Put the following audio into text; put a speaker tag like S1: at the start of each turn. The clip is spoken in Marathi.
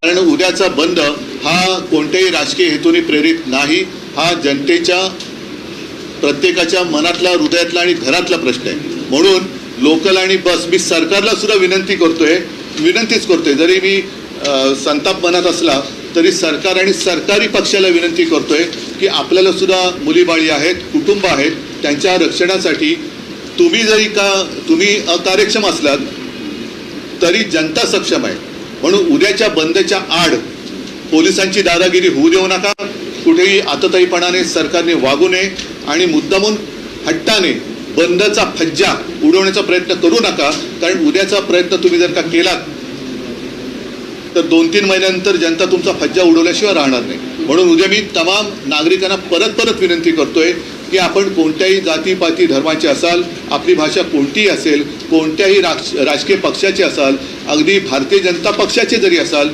S1: कारण उद्याचा बंद हा कोणत्याही राजकीय हेतूने प्रेरित नाही, हा जनतेच्या प्रत्येकाच्या मनातला, हृदयातला आणि घरातला प्रश्न आहे. म्हणून लोकल आणि बस मी सरकारला सुद्धा विनंतीच करतोय, जरी मी संताप मनात असला तरी सरकार आणि सरकारी पक्षाला विनंती करतोय की आपल्याला सुद्धा मुलीबाळी आहेत, कुटुंब आहेत, त्यांच्या रक्षणासाठी तुम्ही अकार्यक्षम असलात तरी जनता सक्षम आहे. म्हणून उद्याच्या बंदच्या आड पोलिसांची दादागिरी होऊ देऊ नका, कुठेही आतताईपणाने सरकारने वागू नये आणि मुद्दामून हट्टाने बंदचा फज्जा उडवण्याचा प्रयत्न करू नका. कारण उद्याचा प्रयत्न तुम्ही जर का केलात तर 2-3 महिन्यानंतर जनता तुमचा फज्जा उडवल्याशिवाय राहणार नाही. म्हणून उद्या मी तमाम नागरिकांना परत विनंती करतोय की आपण कोणत्याही जातीपाती धर्माचे असाल, आपली भाषा कोणतीही असेल, कोणत्याही राजकीय पक्षाचे असाल, अगदी भारतीय जनता पक्षाचे जरी असाल,